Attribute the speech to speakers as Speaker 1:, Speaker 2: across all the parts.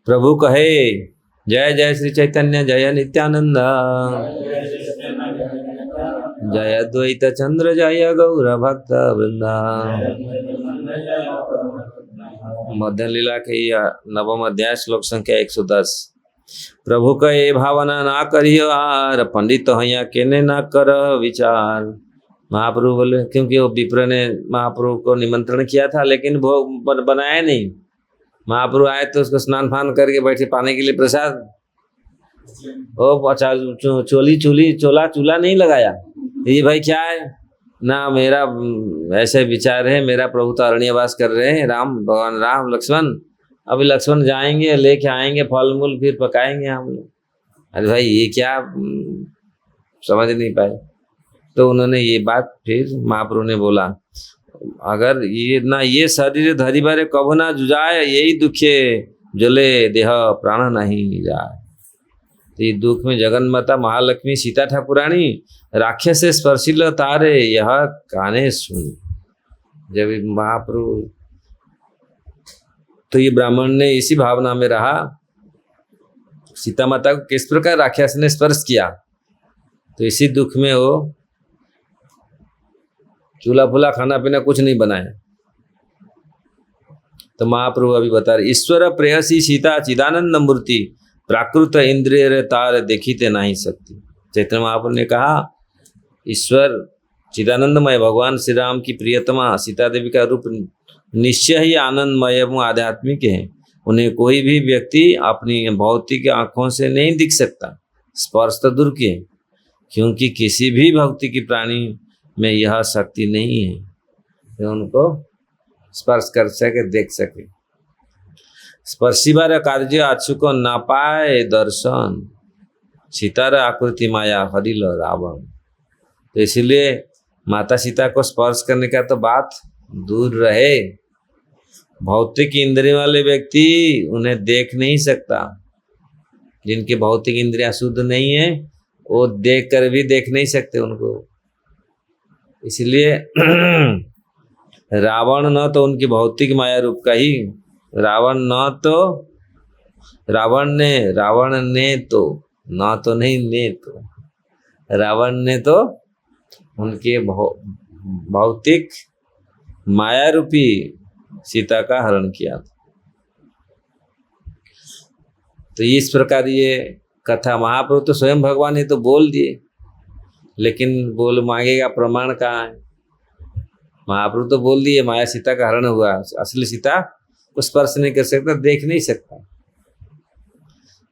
Speaker 1: प्रभु कहे जय जय श्री चैतन्य जय नित्यानंद जय अद्वैत चंद्र जय गौर भक्त वृंदा। मध्य लीला के नवम अध्याय श्लोक संख्या 110। प्रभु का ये भावना ना करियो आर पंडित हैया केने ना कर विचार। महाप्रभु बोले क्योंकि वो विप्र ने महाप्रभु को निमंत्रण किया था लेकिन वो बनाया नहीं। महाप्रभु आए तो उसको स्नान फान करके बैठे पाने के लिए प्रसाद। ओ चोला चूल्हा नहीं लगाया। ये भाई क्या है ना, मेरा ऐसे विचार है, मेरा प्रभु तो अरण्यवास कर रहे हैं, राम भगवान राम लक्ष्मण, अभी लक्ष्मण जाएंगे लेके आएंगे फल मूल फिर पकाएंगे हम लोग। अरे भाई ये क्या, समझ नहीं पाए। तो उन्होंने ये बात फिर महाप्रभु ने बोला अगर ये ना ये शरीर धरी बारे कबो ना जुझाए यही दुखे जले देह प्राण नहीं जाए। तो ये दुख में जगन्माता महालक्ष्मी सीता ठाकुरानी राक्षस से स्पर्शिल तारे यह काने सुन। जब महाप्रभु तो ये ब्राह्मण ने इसी भावना में रहा सीता माता को किस प्रकार राक्षस ने स्पर्श किया, तो इसी दुख में वो चूल्हा फूला खाना पीना कुछ नहीं बनाया। तो महाप्रभु अभी बता रहे ईश्वर प्रेयसी सीता चिदानंद मूर्ति प्राकृत इंद्रिय तार देखीते नहीं सकती। चैतन्य महाप्रभु ने कहा ईश्वर चिदानंदमय भगवान श्री राम की प्रियतमा सीता देवी का रूप निश्चय ही आनंदमय एवं आध्यात्मिक है। उन्हें कोई भी व्यक्ति अपनी भौतिक आंखों से नहीं दिख सकता, स्पर्श तो दूर किए, क्योंकि किसी भी भौतिक प्राणी में यह शक्ति नहीं है कि उनको स्पर्श कर सके देख सके। स्पर्शिवार कार्य अछुक ना पाए दर्शन सीतार आकृति माया हरिल रावण। तो इसलिए माता सीता को स्पर्श करने का तो बात दूर रहे, भौतिक इंद्रिय वाले व्यक्ति उन्हें देख नहीं सकता। जिनकी भौतिक इंद्रियां शुद्ध नहीं है वो देख कर भी देख नहीं सकते उनको। इसलिए रावण न तो उनकी भौतिक माया रूप का ही, रावण ने तो उनके भौतिक माया रूपी सीता का हरण किया था। तो इस प्रकार ये कथा महाप्रभु तो स्वयं भगवान ने तो बोल दिए, लेकिन बोल मांगेगा प्रमाण कहाँ है। महाप्रभु तो बोल दिए माया सीता का हरण हुआ, असली सीता को स्पर्श नहीं कर सकता, देख नहीं सकता।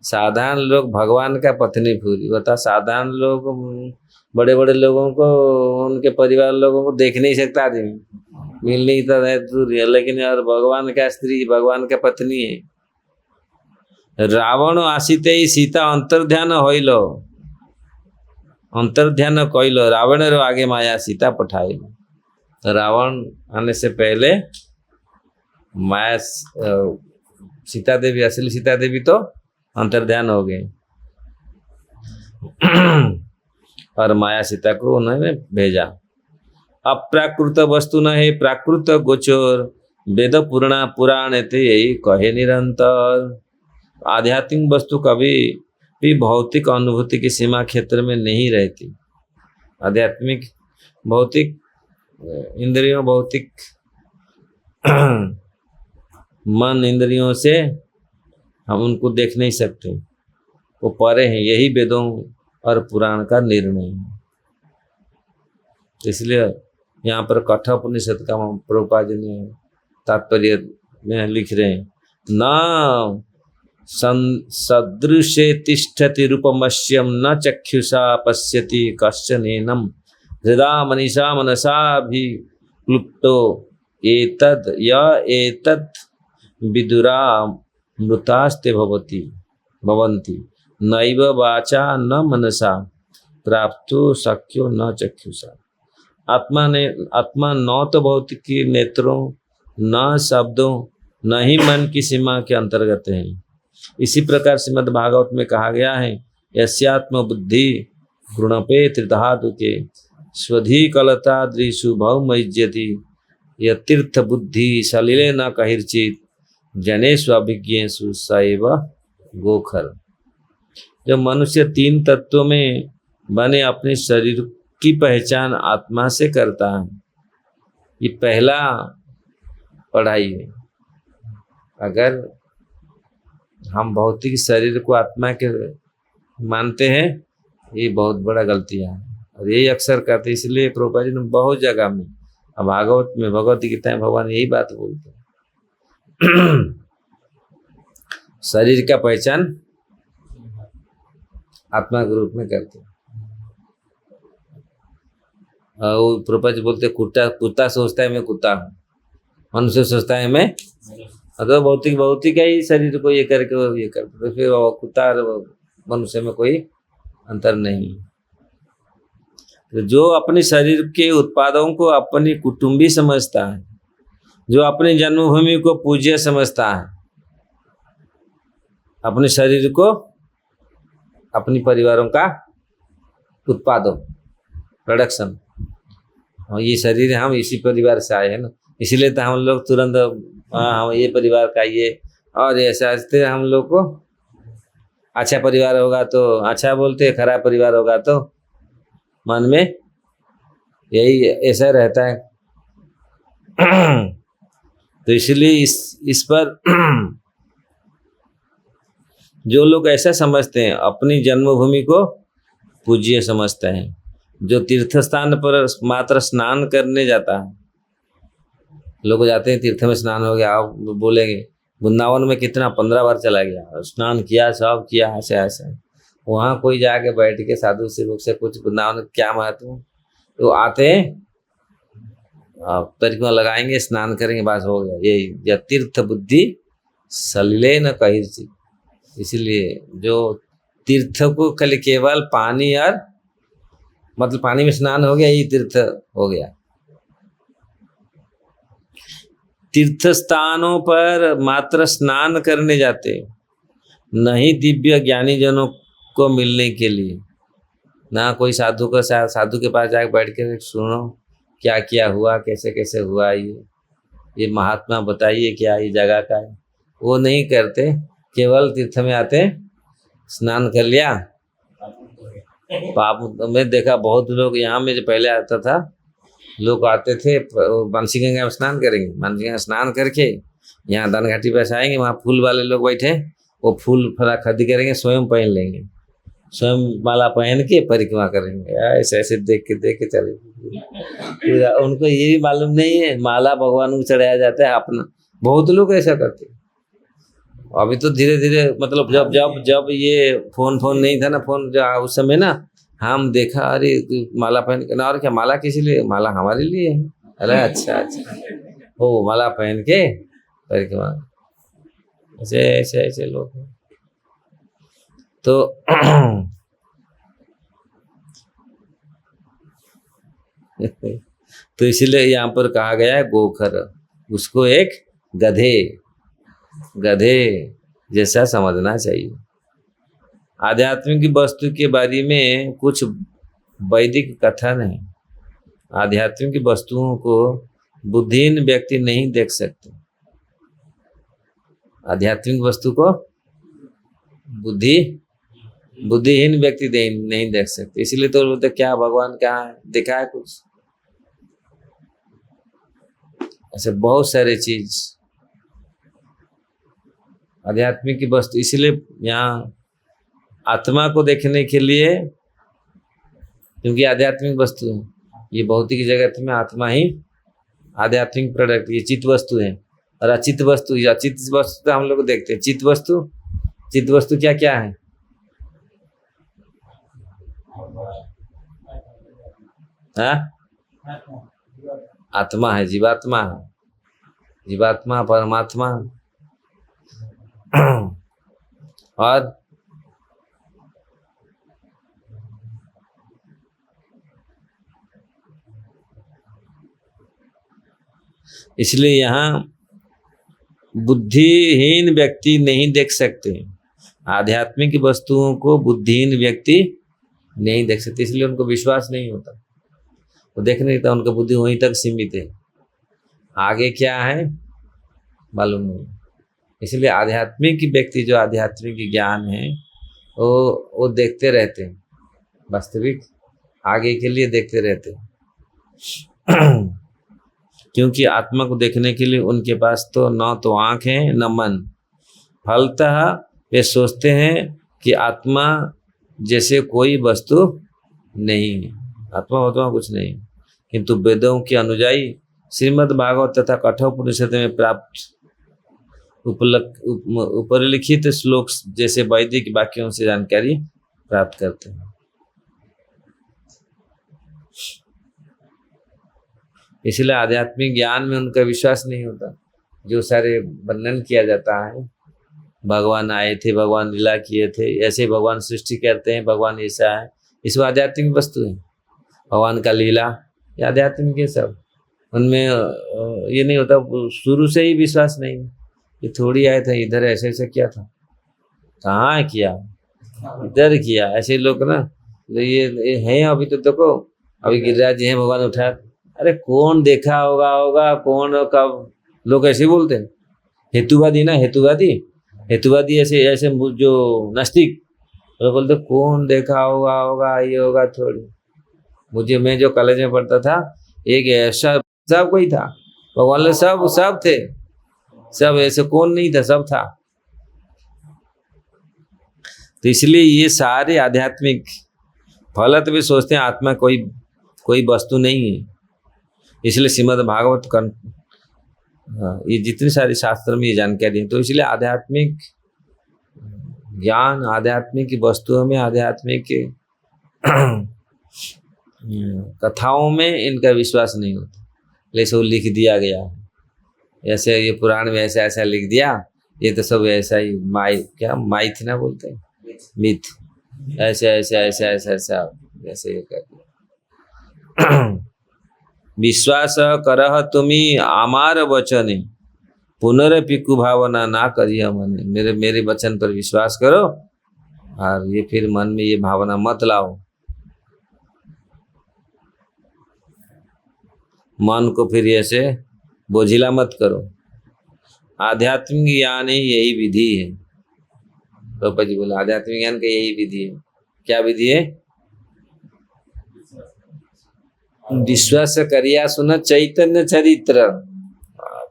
Speaker 1: साधारण लोग भगवान का पत्नी पूरी बता, साधारण लोग बड़े बड़े लोगों को उनके परिवार लोगों को देख नहीं सकता आदमी, मिल नहीं था दूर है, लेकिन यार भगवान का स्त्री भगवान का पत्नी है। रावण आसीते ही सीता अंतर्ध्यान होइलो, अंतर्ध्यान कइलो रावण रो आगे माया सीता पठाई। तो रावण आने से पहले माया सीता देवी, असली सीता देवी तो अंतर्ध्यान हो गए और माया सीता को उन्होंने भेजा। अप्राकृत वस्तु न है प्राकृत गोचर वेद पुराण थे यही कहे निरंतर। आध्यात्मिक वस्तु कभी भी भौतिक अनुभूति की सीमा क्षेत्र में नहीं रहती। आध्यात्मिक भौतिक इंद्रियों, भौतिक मन इंद्रियों से हम उनको देख नहीं सकते, वो परे हैं। यही वेदों और पुराण का निर्णय है। इसलिए यहाँ पर कठोपनिषद का प्रभुपाद जी ने तात्पर्य में लिख रहे हैं न सदृशे तिष्ठति रूपमस्यम न चक्षुषा पश्यति कश्चनेनम हृदा मनीषा मनसा भी क्लुप्तो एतद य एतत् विदुरा मृतास्ते भवन्ति नैव वाचा न मनसा प्राप्तो शक्यो न चक्षुषा। आत्मा न तो भौतिक नेत्रों न शब्दों न ही मन की सीमा के अंतर्गत है। इसी प्रकार श्रीमद् भागवत में कहा गया है यस्यात्म बुद्धि गुणपे त्रिधातु के स्वधि कलता दृशु भौमय्यति यतीर्थ बुद्धि सलिले न कहिर्चित जनेषु अभिज्ञेषु स एव गोखर। जब मनुष्य तीन तत्वों में बने अपने शरीर की पहचान आत्मा से करता है, ये पहला पढ़ाई है। अगर हम भौतिक शरीर को आत्मा के मानते हैं, ये बहुत बड़ा गलतियां है और यही अक्सर करते। इसलिए प्रभुपाद जी ने बहुत जगह में, भागवत में, भगवत गीता में भगवान यही बात बोलते हैं शरीर का पहचान आत्मा के रूप में करते हैं। और प्रभुपाद जी बोलते कुत्ता सोचता है मैं कुत्ता हूँ, मनुष्य सोचता है मैं, अगर भौतिक ही शरीर को ये करके ये करते, तो फिर कुत्ता और मनुष्य में कोई अंतर नहीं। तो जो अपने शरीर के उत्पादों को अपनी कुटुंबी समझता है, जो अपनी जन्मभूमि को पूज्य समझता है, अपने शरीर को अपनी परिवारों का उत्पादों, प्रोडक्शन, और ये शरीर हम इसी परिवार से आए हैं ना, इसीलिए तो हम लोग तुरंत हम ये परिवार का ये, और ऐसा ऐसे हम लोग को अच्छा परिवार होगा तो अच्छा बोलते, खराब परिवार होगा तो मन में यही ऐसा रहता है। तो इसलिए इस पर जो लोग ऐसा समझते हैं, अपनी जन्मभूमि को पूज्य समझते हैं, जो तीर्थ स्थान पर मात्र स्नान करने जाता है, लोग जाते हैं तीर्थ में स्नान हो गया, आप बोलेंगे वृंदावन में कितना 15 बार चला गया, स्नान किया, सब किया, ऐसे ऐसे। वहाँ कोई जाके बैठ के साधु सेवक से कुछ वृंदावन क्या महत्व, तो आते हैं परिक्रमा लगाएंगे, स्नान करेंगे, बस हो गया। ये तीर्थ बुद्धि सलिले न कही। इसलिए जो तीर्थ को केवल पानी और मतलब पानी में स्नान हो गया, ये तीर्थ हो गया। तीर्थ स्थानों पर मात्र स्नान करने जाते, नहीं दिव्य ज्ञानी जनों को मिलने के लिए, ना कोई साधु के पास जाकर बैठ के सुनो क्या क्या हुआ, कैसे कैसे हुआ, ये महात्मा बताइए क्या ये जगह का है, वो नहीं करते। केवल तीर्थ में आते, स्नान कर लिया, पाप में देखा बहुत लोग यहाँ में जो पहले आता था, लोग आते थे मानसी गंगा में स्नान करेंगे, मानसी गंगा स्नान करके यहाँ दान घाटी पर आएंगे, वहाँ फूल वाले लोग बैठे, वो फूल फला खरीदी करेंगे, स्वयं पहन लेंगे, स्वयं माला पहन के परिक्रमा करेंगे, ऐसे ऐसे देख के चले। उनको ये भी मालूम नहीं है माला भगवान को चढ़ाया जाता है अपना। बहुत लोग ऐसा करते। अभी तो धीरे धीरे मतलब जब ये फोन नहीं था ना, फोन उस समय ना, हम देखा अरे माला पहन के ना, और क्या माला किसी लिए, माला हमारे लिए है। अरे अच्छा वो माला पहन के परिक्रमा, ऐसे लोग हैं। तो इसलिए यहाँ पर कहा गया है गोखर, उसको एक गधे जैसा समझना चाहिए। आध्यात्मिक वस्तु के बारे में कुछ वैदिक कथन है। आध्यात्मिक वस्तुओं को बुद्धिहीन व्यक्ति नहीं देख सकते। आध्यात्मिक वस्तु को बुद्धिहीन व्यक्ति नहीं देख सकते। इसलिए तो बोलते क्या भगवान कहाँ है, दिखा है कुछ, ऐसे बहुत सारे चीज आध्यात्मिक की वस्तु। इसलिए यहाँ आत्मा को देखने के लिए, क्योंकि आध्यात्मिक वस्तु है, ये भौतिक जगत में आत्मा ही आध्यात्मिक प्रोडक्ट, ये चित्त वस्तु है। और अचित वस्तु तो हम लोग देखते हैं। चित्त वस्तु क्या क्या है? आत्मा है, जीवात्मा परमात्मा। और इसलिए यहाँ बुद्धिहीन व्यक्ति नहीं देख सकते। आध्यात्मिक वस्तुओं को बुद्धिहीन व्यक्ति नहीं देख सकते, इसलिए उनको विश्वास नहीं होता, वो देख नहीं था, उनका बुद्धि वहीं तक सीमित है, आगे क्या है मालूम नहीं। इसलिए आध्यात्मिक व्यक्ति जो आध्यात्मिक ज्ञान है वो देखते रहते हैं, वास्तविक आगे के लिए देखते रहते हैं। क्योंकि आत्मा को देखने के लिए उनके पास तो न तो आँख है न मन। फलतः वे सोचते हैं कि आत्मा जैसे कोई वस्तु नहीं है, आत्मा कुछ नहीं। किंतु वेदों के अनुयायी श्रीमद् भागवत तथा कठोपनिषद में प्राप्त उपलिखित श्लोक जैसे वैदिक वाक्यों से जानकारी प्राप्त करते हैं। इसलिए आध्यात्मिक ज्ञान में उनका विश्वास नहीं होता। जो सारे वर्णन किया जाता है, भगवान आए थे, भगवान लीला किए थे, ऐसे भगवान सृष्टि करते हैं, भगवान ऐसा है, इसमें आध्यात्मिक वस्तु है। भगवान का लीला ये आध्यात्मिक है सब, उनमें ये नहीं होता, शुरू से ही विश्वास नहीं। ये थोड़ी आए थे इधर ऐसे ऐसे किया था, कहाँ किया, इधर किया, ऐसे लोग ना ये है। अभी तो देखो, अभी गिरिराज जी हैं, भगवान उठा, अरे कौन देखा होगा कौन कब, लोग ऐसे बोलते हैं। हेतुवादी ना, हेतुवादी ऐसे ऐसे जो नास्तिक लोग बोलते कौन देखा होगा ये होगा थोड़ी। मैं जो कॉलेज में पढ़ता था, एक ऐसा सब कोई था, भगवान सब थे, सब ऐसे कौन नहीं था, सब था। तो इसलिए ये सारे आध्यात्मिक फलत भी सोचते हैं आत्मा कोई वस्तु नहीं है। इसलिए श्रीमद् भागवत का ये जितने सारे शास्त्र में ये जानकारी है। तो इसलिए आध्यात्मिक ज्ञान, आध्यात्मिक वस्तुओं में, आध्यात्मिक कथाओं में इनका विश्वास नहीं होता। जैसे वो लिख दिया गया, ऐसे ये पुराण में ऐसा ऐसा लिख दिया, ये तो सब ऐसा ही माइथ ना बोलते हैं, मिथ, ऐसे ऐसे ऐसा ऐसा ऐसा ऐसे ये कर दिया। विश्वास करह तुम्ही आमार वचने पुनरपि कुभावना ना करिए मने। मेरे वचन पर विश्वास करो और ये फिर मन में ये भावना मत लाओ, मन को फिर ऐसे बोझिला मत करो। आध्यात्मिक ज्ञान ही यही विधि है। पापा जी बोला आध्यात्मिक ज्ञान का यही विधि है। क्या विधि है? विश्वास करिया सुन चैतन्य चरित्र।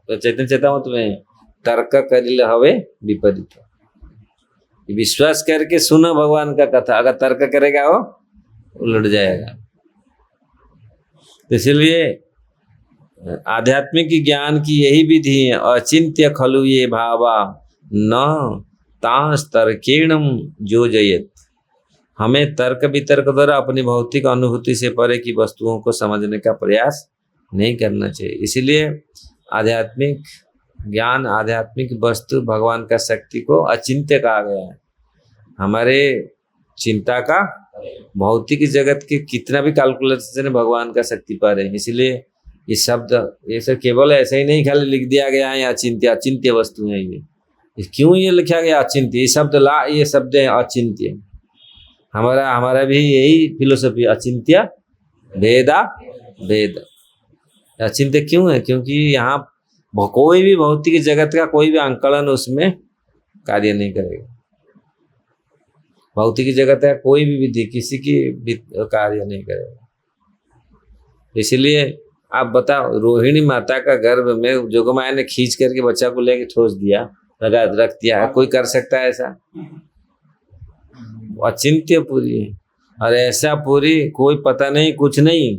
Speaker 1: तो चैतन्य चेतावत में तर्क करिल हवे विपरीत। विश्वास करके सुनो भगवान का कथा, अगर तर्क करेगा वो उलट जाएगा। इसलिए आध्यात्मिक ज्ञान की यही विधि है। अचिंत्य खलु ये भावा न तांस तर्केणम जो जयत। हमें तर्क वितर्क द्वारा अपनी भौतिक अनुभूति से परे की वस्तुओं को समझने का प्रयास नहीं करना चाहिए। इसीलिए आध्यात्मिक ज्ञान, आध्यात्मिक वस्तु भगवान का शक्ति को अचिंत्य कहा गया है। हमारे चिंता का भौतिक जगत के कितना भी कैलकुलेशन है, भगवान का शक्ति पर है। इसलिए ये शब्द ये सब केवल ऐसे ही नहीं खाली लिख दिया गया है अचिंत्य, अचिंत्य वस्तु है ये। क्यों ये लिखा गया अचिंत्य? ये शब्द ये शब्द है अचिंत्य। हमारा भी यही फिलोसफी, अचिंत्य वेदा वेद। अचिंत्य क्यों है? क्योंकि यहाँ कोई भी भौतिक जगत का कोई भी आंकलन उसमें कार्य नहीं करेगा। भौतिक जगत का कोई भी विधि किसी की कार्य नहीं करेगा। इसलिए आप बताओ, रोहिणी माता का गर्भ में जोगमाया ने खींच करके बच्चा को लेके ठोस दिया, रख दिया, कोई कर सकता है ऐसा? अचिंत्य पूरी है। और ऐसा पूरी कोई पता नहीं, कुछ नहीं,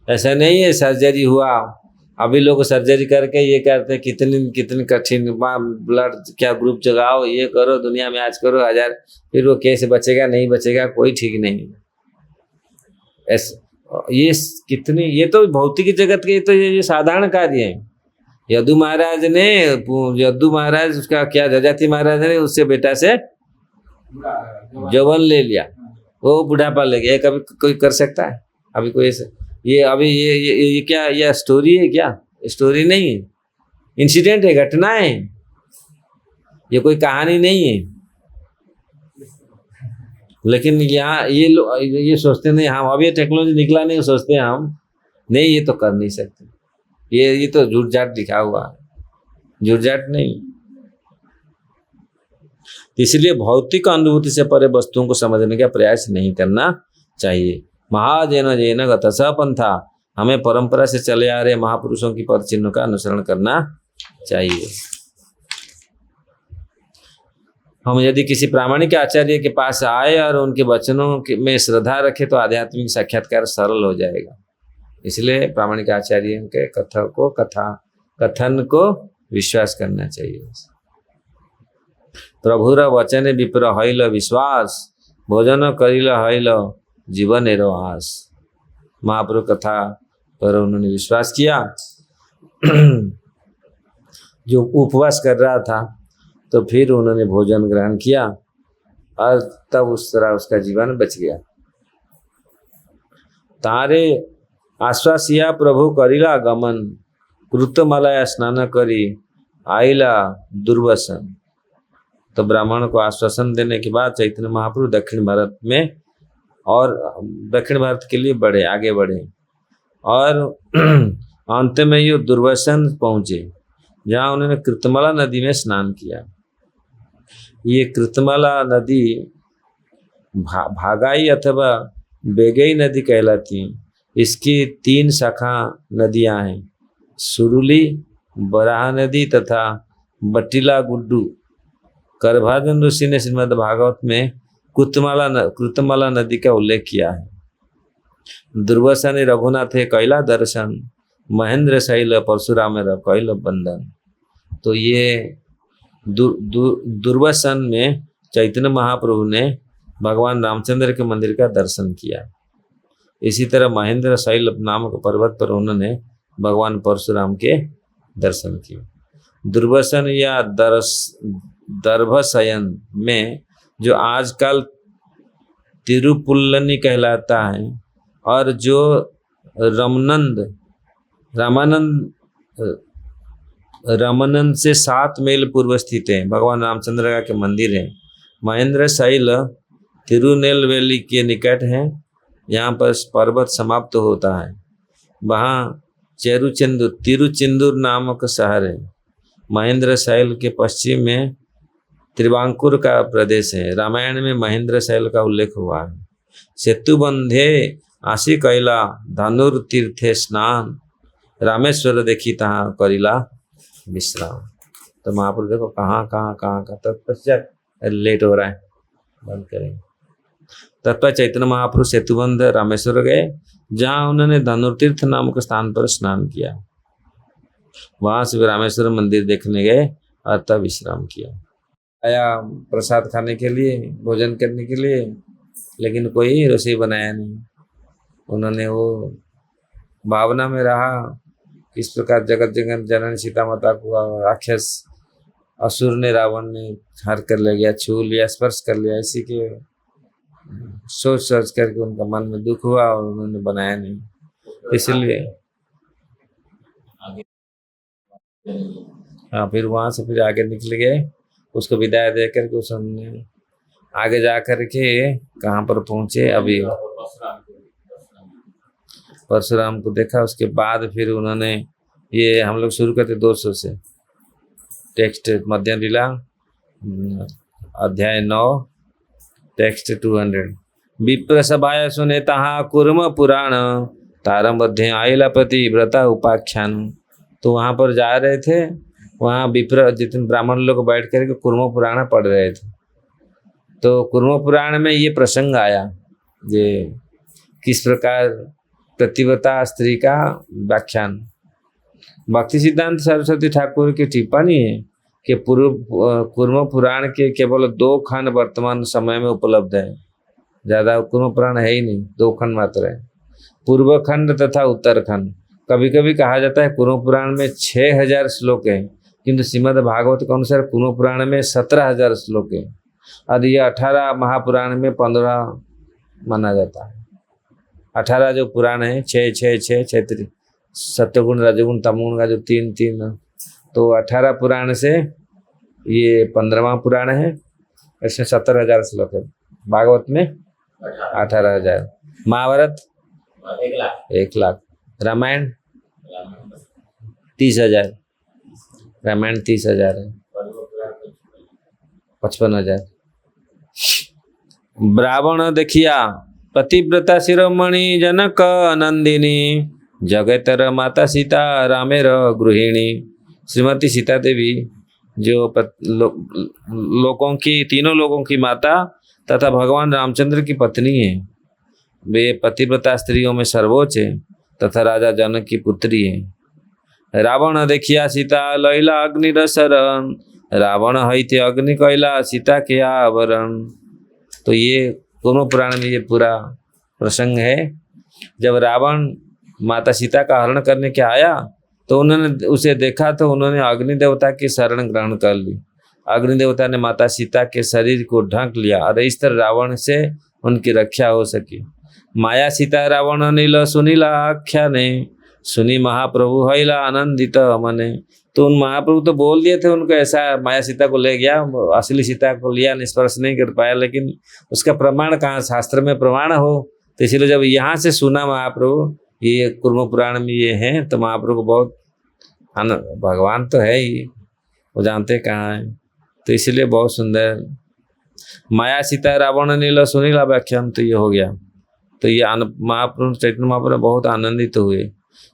Speaker 1: ऐसा नहीं है सर्जरी हुआ। अभी लोग सर्जरी करके ये करते हैं कितनी कठिन, ब्लड क्या ग्रुप जगाओ, ये करो, दुनिया में आज करो 1000, फिर वो कैसे बचेगा नहीं बचेगा कोई ठीक नहीं। ये कितनी, ये तो भौतिक जगत के तो ये साधारण कार्य है। यदु महाराज उसका क्या, जजाति महाराज ने उससे बेटा से जवन ले लिया, वो बुढ़ापा ले गया। कभी कोई कर सकता है? अभी कोई ऐसे ये अभी ये क्या, ये स्टोरी है क्या? स्टोरी नहीं है, इंसिडेंट है, घटना है, ये कोई कहानी नहीं है। लेकिन यहाँ ये सोचते नहीं हम, अभी टेक्नोलॉजी निकला नहीं, सोचते हैं हम नहीं ये तो कर नहीं सकते, ये तो झूठ झाट दिखा हुआ है। झूठ झाट नहीं, इसलिए भौतिक अनुभूति से परे वस्तुओं को समझने का प्रयास नहीं करना चाहिए। महाजैन जैन गतस पंथा, हमें परंपरा से चले आ रहे महापुरुषों की पद चिन्हों का अनुसरण करना चाहिए। हम यदि किसी प्रामाणिक आचार्य के पास आए और उनके वचनों में श्रद्धा रखे तो आध्यात्मिक साक्षात्कार सरल हो जाएगा। इसलिए प्रामाणिक आचार्य के कथन को विश्वास करना चाहिए। प्रभुर वचन विप्र हईल विश्वास, भोजन करिल हईल जीवन आस। महाप्रभु कथा पर उन्होंने विश्वास किया। जो उपवास कर रहा था तो फिर उन्होंने भोजन ग्रहण किया और तब उस तरह उसका जीवन बच गया। तारे आश्वासिया प्रभु करिला गमन, कृतमालया स्नान करी आइला दुर्वसन। तो ब्राह्मण को आश्वासन देने के बाद चैतन्य महाप्रभु दक्षिण भारत में और दक्षिण भारत के लिए आगे बढ़े और अंत में ये दुर्वसन पहुंचे, जहाँ उन्होंने कृतमाला नदी में स्नान किया। ये कृतमाला नदी भागाई अथवा बेगई नदी कहलाती है। इसकी 3 शाखा नदियां हैं, सुरुली, बराह नदी तथा बटिला गुड्डू। करभाजन ऋषि ने श्रीमद् भागवत में कृतमाला नदी का उल्लेख किया है। दुर्वासा ने रघुनाथ कैला दर्शन, महेंद्र शैल परशुराम कैल बंधन। तो ये दुर्वासन में चैतन्य महाप्रभु ने भगवान रामचंद्र के मंदिर का दर्शन किया। इसी तरह महेंद्र शैल नामक पर्वत पर उन्होंने भगवान परशुराम के दर्शन किए। दुर्वासन या दर्भशयन में जो आजकल तिरुपुल्लनी कहलाता है और जो रामानंद से 7 मील पूर्व स्थित है, भगवान रामचंद्र के मंदिर है। महेंद्र शैल तिरुनेलवेली के निकट है। यहाँ पर पर्वत समाप्त होता है। वहाँ तिरुचेंदूर नामक शहर है। महेंद्र शैल के पश्चिम में त्रिबांकुर का प्रदेश है। रामायण में महेंद्र शैल का उल्लेख हुआ है। सेतुबंधे आशी कैला धनुर्तीर्थे स्नान, रामेश्वर देखी तहाँ करिला विश्राम। तो महापुरुष देखो कहाँ का तत्पश्चात लेट हो रहा है, बंद करेंगे। तत्पश्चात चैतन्य महापुरुष सेतुबंध रामेश्वर गए, जहाँ उन्होंने धनुर्तीर्थ नामक स्थान पर स्नान किया। वहां से रामेश्वर मंदिर देखने गए और तब विश्राम किया। आया प्रसाद खाने के लिए, भोजन करने के लिए, लेकिन कोई रसोई बनाया नहीं। उन्होंने वो भावना में रहा किस प्रकार जगत जननी सीता माता को राक्षस असुर ने, रावण ने हर कर ले गया, छू लिया, स्पर्श कर लिया। इसी के सोच करके उनका मन में दुख हुआ और उन्होंने बनाया नहीं। इसलिए हाँ, फिर वहां से फिर आगे निकल गए। उसको विदाई दे करके उसने आगे जा करके कहाँ पर पहुंचे, अभी परशुराम को देखा। उसके बाद फिर उन्होंने ये हम लोग शुरू करते 200 से टेक्स्ट मध्य लीला अध्याय 9 टेक्स्ट 200। विप्र सभाय सुने तहा कुर्म पुराण, तारम मध्य आइला पति व्रता उपाख्यान। तो वहाँ पर जा रहे थे, वहाँ विप्र जितने ब्राह्मण लोग बैठ करके कुर्म पुराण पढ़ रहे थे। तो कुर्म पुराण में ये प्रसंग आया, ये किस प्रकार प्रतिव्रता स्त्री का व्याख्यान। भक्ति सिद्धांत सरस्वती ठाकुर की टिप्पणी है कि कुर्म पुराण के केवल 2 खंड वर्तमान समय में उपलब्ध है। ज़्यादा कुर्म पुराण है ही नहीं, 2 खंड मात्र है, पूर्व खंड तथा उत्तर खंड। कभी कभी कहा जाता है कुर्म पुराण में 6000 श्लोक है, किंतु श्रीमद् भागवत के अनुसार कुर्म पुराण में 17000 श्लोक है और ये 18 महापुराण में 15 माना जाता है। 18 जो पुराण है, 6 सत्वगुण रजगुण तमगुण का जो 3 तो 18 पुराण से ये 15वां पुराण है। इसमें 70,000 श्लोक है। भागवत में 18,000, महाभारत 1,00,000, रामायण 30,000, रामायण 30,000 है। 55,000। ब्राह्मण देखिया पतिव्रता शिरोमणि जनक नंदिनी जगतर माता सीता रामेर गृहिणी। श्रीमती सीता देवी जो लोगों की, तीनों लोगों की माता तथा भगवान रामचंद्र की पत्नी है। वे पतिव्रता स्त्रियों में सर्वोच्च है तथा राजा जनक की पुत्री है। रावण देखिया सीता लैला अग्नि रसरण, रावण हईते अग्नि कैला सीता के आवरण। तो ये दोनों पुराण में ये पूरा प्रसंग है। जब रावण माता सीता का हरण करने के आया तो उन्होंने उसे देखा तो उन्होंने अग्नि देवता की शरण ग्रहण कर ली। अग्नि देवता ने माता सीता के शरीर को ढक लिया और इस तरह रावण से उनकी रक्षा हो सकी। माया सीता रावण नील सुनीला आख्याने, सुनी महाप्रभु हैला आनंदित मने। तो उन महाप्रभु तो बोल दिए थे उनको, ऐसा माया सीता को ले गया, असली सीता को लिया, निष्पर्श नहीं कर पाया, लेकिन उसका प्रमाण कहाँ शास्त्र में प्रमाण हो। तो इसलिए जब यहाँ से सुना महाप्रभु ये कुर्म पुराण में ये हैं तो महाप्रभु को बहुत भगवान तो है ही, वो जानते कहाँ है, तो इसलिए बहुत सुंदर। माया सीता रावण नील सुनीला व्याख्यान तो ये हो गया। तो ये महाप्रभु चैतन्य महाप्रभु बहुत आनंदित हुए।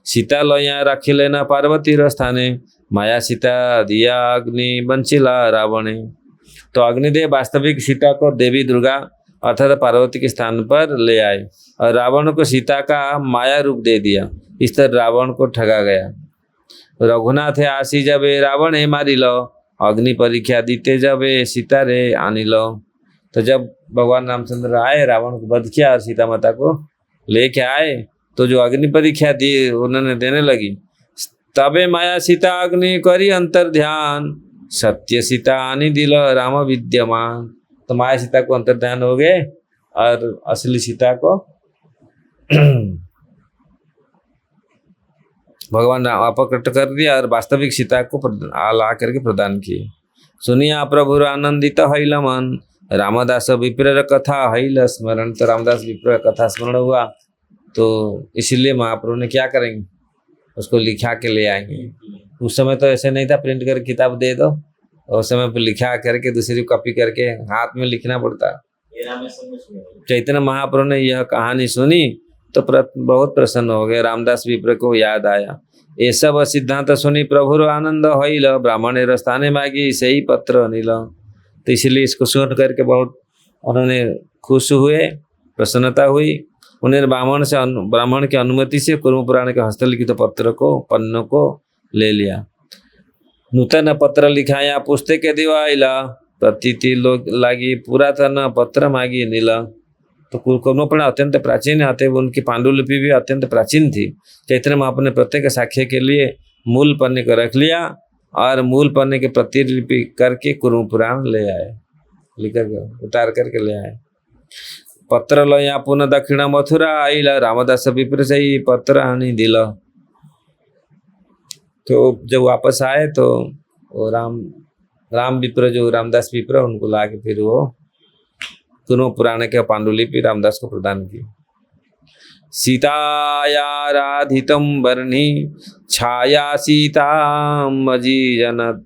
Speaker 1: सीता लया राखी लेना पार्वती स्थाने, माया सीता दिया अग्नि बंचिला रावणे। तो अग्निदेव वास्तविक सीता को देवी दुर्गा अर्थात पार्वती के स्थान पर ले आए और रावण को सीता का माया रूप दे दिया। इस तरह रावण को ठगा गया। रघुनाथ आसी जबे रावण हे मारी लो, अग्नि परीक्षा दीते जबे सीता रे आनी लो। तो जब भगवान रामचंद्र आए, रावण को वध किया और सीता माता को लेके आए, तो जो अग्नि परीक्षा दी उन्होंने देने लगी। तबे माया सीता अग्नि करी अंतर ध्यान, सत्य सीता आनी दिल राम विद्यमान। तो माया सीता को अंतर ध्यान हो गए और असली सीता को भगवान ने अपकट कर दिया और वास्तविक सीता को ला करके प्रदान किए। सुनिया प्रभु आनंदित हैल मन, रामदास विप्र कथा हैल स्मरण। तो रामदास विप्र कथा स्मरण हुआ तो इसीलिए महाप्रभु ने क्या करेंगे, उसको लिखा के ले आएंगे। उस समय तो ऐसे नहीं था प्रिंट कर किताब दे दो, उस समय पर लिखा करके दूसरी कॉपी करके हाथ में लिखना पड़ता। चैतन्य महाप्रभु ने यह कहानी सुनी तो बहुत प्रसन्न हो गए। रामदास विप्र को याद आया, ये सब सिद्धांत सुनी प्रभु आनंद होइल, ब्राह्मण स्थाने मांगी सही पत्र अनिल। तो इसलिए इसको सुन करके बहुत उन्होंने खुश हुए, प्रसन्नता हुई। उन्हें ब्राह्मण की अनुमति से कुर्म पुराण के हस्तलिखित पत्र को, पन्नों को ले लिया। नूतन पत्र लिखाया पुस्तक के दिवाइला, प्रतीति लोग लागी पुरातन पत्र मांगी नीला। तो कुर्म पुराण अत्यंत प्राचीन आते, उनकी पांडुलिपि भी अत्यंत प्राचीन थी। चैतन्य महाप्रभु ने प्रत्येक साक्ष्य के लिए मूल पन्ने को रख लिया और मूल पन्ने की प्रतिलिपि करके कुर्म पुराण ले आए, लिखकर उतार करके ले आए। पत्र लया पुनः दक्षिण मथुरा आइला, रामदास विप्र से ही पत्र आनी दिला। तो जब वापस आए तो वो राम विप्र जो रामदास विप्र उनको ला के फिर वो कुर्म पुराण के पांडुलिपि रामदास को प्रदान की। सीताया राधितम वर्णी छाया सीताम अजीजनत,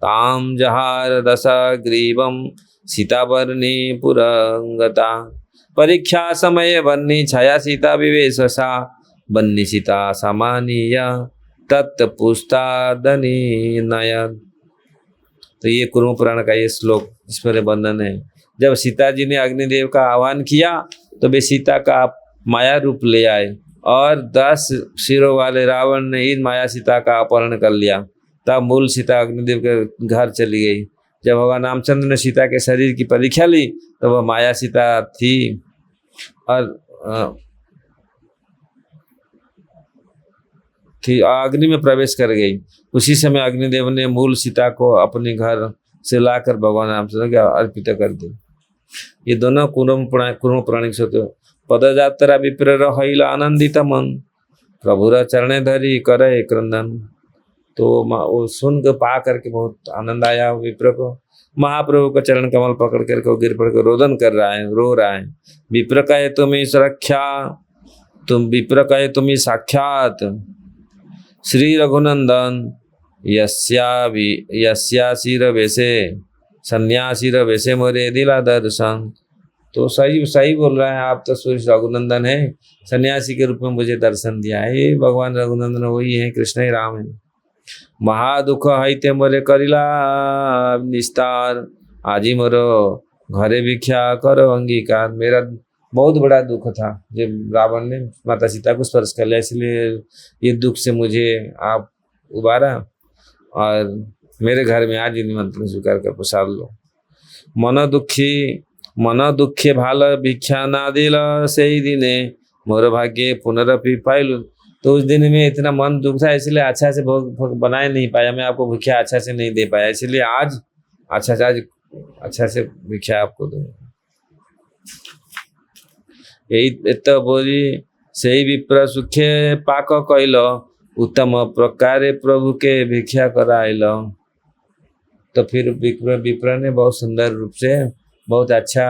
Speaker 1: ताम जहार दशा ग्रीवम सीता वर्णी पुरंगता। परीक्षा समय वर्णी छाया सीता विवेशसा, बन्नी सीता सामानीय तत्पुस्तादनी नयन। तो ये कुर्म पुराण का ये श्लोक इसमें वर्णन है। जब सीता जी ने अग्निदेव का आह्वान किया तो वे सीता का माया रूप ले आए और 10 सिरों वाले रावण ने इन माया सीता का अपहरण कर लिया। तब मूल सीता अग्निदेव के घर चली गई। जब भगवान रामचंद्र ने सीता के शरीर की परीक्षा ली तो वह माया सीता थी और अग्नि में प्रवेश कर गई। उसी समय अग्निदेव ने मूल सीता को अपने घर से लाकर भगवान रामचंद्र को अर्पित कर दी। ये दोनों कुर्म पुराण पदयात्रा विप्र रहिल आनंदित मन, प्रभुर चरणे धरी करे क्रंदन। तो वो सुन कर पा करके बहुत आनंद आया विप्र को। महाप्रभु का चरण कमल पकड़ करके वो गिर पड़ कर रोदन कर रहा है, रो रहा है। विप्र कहे तुम्हें सुरक्षा, विप्र कहे तुम्हें साक्षात श्री रघुनंदन, यस्या शिर वैसे सन्यासी वैसे मोरे दिला दर्शन। तो सही सही बोल रहा है आप, तो सूर्य रघुनंदन है, सन्यासी के रूप में मुझे दर्शन दिया है। ये भगवान रघुनंदन वही है, कृष्ण ही राम है। महादुख हईते मोरे करिला निस्तार, आजी मोरो घरे भिक्षा करो अंगीकार। मेरा बहुत बड़ा दुख था जब रावण ने माता सीता को स्पर्श कर लिया, इसलिए ये दुख से मुझे आप उबारा और मेरे घर में आज निमंत्रण स्वीकार कर प्रसाद लो। मन दुखे भाल भिक्षा ना दिल से ही दिने, मोर भाग्य पुनरपि पाइलु। तो उस दिन में इतना मन दुख था, इसलिए अच्छा से भोग बनाए नहीं पाया, मैं आपको भिक्षा अच्छा से नहीं दे पाया, इसलिए आज अच्छा से भिक्षा आपको दूंगा। यही तो बोली सही विप्र सुखे पाक कैल, उत्तम प्रकारे प्रभु के भिक्षा कराइल। तो फिर विप्र ने बहुत सुंदर रूप से बहुत अच्छा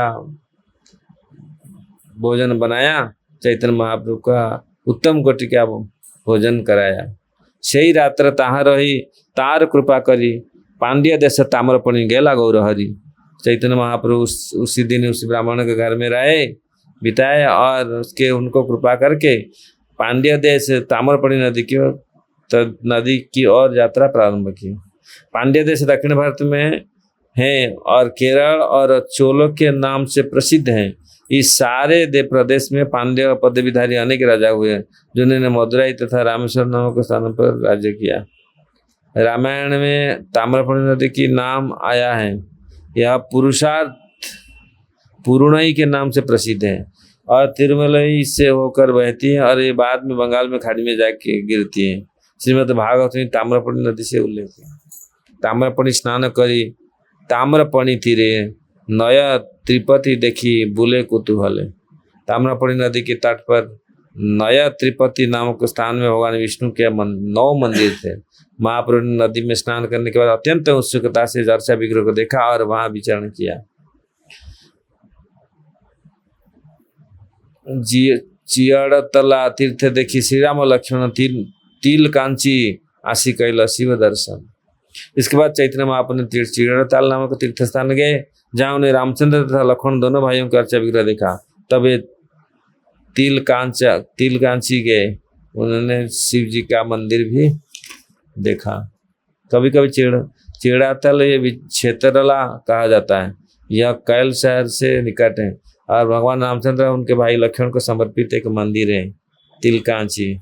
Speaker 1: भोजन बनाया, चैतन्य महाप्रभु का उत्तम कोटि का भोजन कराया। सही रात्र ताहा रही तार कृपा करी, पांड्य देश ताम्रपणि गेला गौरहरि। चैतन्य महाप्रभु उसी दिन उसी ब्राह्मण के घर में रहे, बिताए और उसके उनको कृपा करके पांड्य देश ताम्रपणि नदी की ओर यात्रा प्रारंभ की। पांड्य देश दक्षिण भारत में है और केरल और चोलों के नाम से प्रसिद्ध हैं। इस सारे प्रदेश में पांड्य पदवीधारी अनेक राजा हुए, जिन्होंने मदुराई तथा रामेश्वर नामक स्थानों पर राज्य किया। रामायण में ताम्रपणि नदी की नाम आया है। यह पुरुषार्थ पूर्णई के नाम से प्रसिद्ध है और तिरुमलई से होकर बहती है और ये बाद में बंगाल में खाड़ी में जाके गिरती है। श्रीमद् भागवत में ताम्रपणि नदी से उल्लेख है। ताम्रपणि स्नान करी ताम्रपणि तीरे, नय त्रिपति देखी बुले कुतूहले। ताम्रपणि नदी के तट पर नया त्रिपति नामक स्थान में भगवान विष्णु के 9 मंदिर थे। महाप्रभु ने नदी में स्नान करने के बाद अत्यंत उत्सुकता से अर्चा विग्रह को देखा और वहां विचरण किया। चियड़तला तीर्थ देखी श्री राम लक्ष्मण तिल कांची आशी कैल शिव दर्शन। इसके बाद चैतन्य महाप्रभु ने चियड़ताल नामक तीर्थ स्थान गए, जहाँ उन्हें रामचंद्र तथा लक्ष्मण दोनों भाइयों का अर्चा विग्रह देखा। तब ये तिल कांची गए, उन्होंने शिव जी का मंदिर भी देखा। कभी कभी चिड़ातल ये क्षेत्रला कहा जाता है। यह कैल शहर से निकट है और भगवान रामचंद्र और उनके भाई लक्ष्मण को समर्पित एक मंदिर है। तिलकांची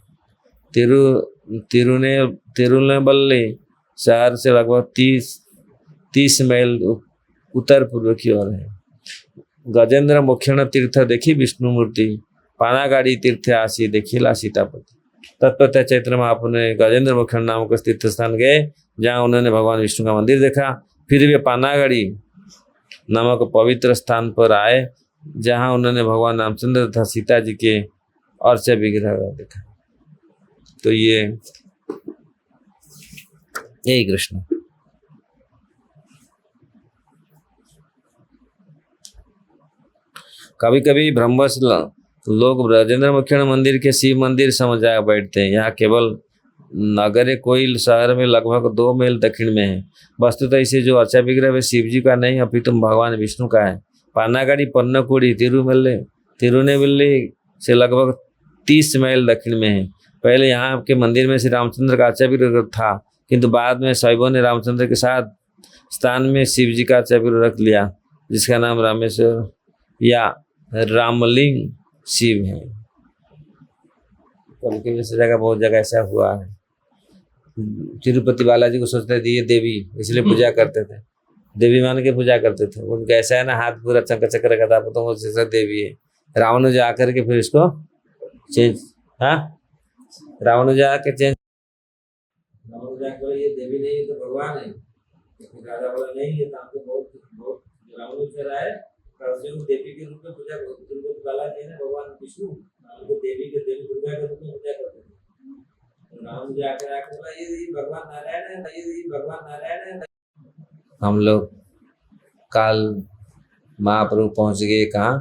Speaker 1: तिरुनेबल्ली शहर से लगभग 30 मील उत्तर पूर्व की ओर है। गजेंद्र मोक्षण तीर्थ देखी विष्णु मूर्ति, पानागाड़ी तीर्थ आशी देखिला सीतापति। तत्पश्चात चैत्र महाप्रभु ने गजेंद्र मोक्षण नामक तीर्थ स्थान गए, जहाँ उन्होंने भगवान विष्णु का मंदिर देखा। फिर वे पानागाड़ी नामक पवित्र स्थान पर आए, जहाँ उन्होंने भगवान रामचंद्र तथा सीता जी के अर्चा विग्रह देखा। तो यही कृष्ण। कभी कभी ब्रह्मस लोग ब्रजेंद्र मुखियन मंदिर के शिव मंदिर समझ जा बैठते हैं। यहाँ केवल नगरे कोइल शहर में लगभग 2 मील दक्षिण में है। वस्तुतः इसे जो अर्चा विग्रह है शिव जी का नहीं अपितु भगवान विष्णु का है। पानागाड़ी पन्नकुड़ी तिरुनेवेली से लगभग 30 मील दक्षिण में है। पहले यहाँ के मंदिर में श्री रामचंद्र का अर्चा विग्रह था, किंतु बाद में शैवों ने रामचंद्र के साथ स्थान में शिव जी का अर्चा विग्रह रख लिया, जिसका नाम रामेश्वर या रामलिंग शिव है। कभी कभी ऐसी जगह बहुत जगह ऐसा हुआ है। तिरुपति बालाजी को सोचते थे ये देवी, इसलिए पूजा करते थे, देवी मान के पूजा करते थे। उनका ऐसा है ना, हाथ पूरा चक्कर चक्कर का था, तो वो देवी है। रावण जी आकर के फिर इसको चेंज, हाँ रावण जी आकर चेंज, रावण जी आकर ये देवी नहीं है तो भगवान है। राजा बोला नहीं ये तो बहुत रावण जी आए देवी के रूप में पूजा करते। तिरुपति बालाजी है ना भगवान विष्णु, उनको देवी दुर्गा के रूप में पूजा करते थे। राम जी आकर बोला ये भगवान नारायण है, ये भगवान नारायण है। हम लोग काल महाप्रभु पहुंच गए कहाँ,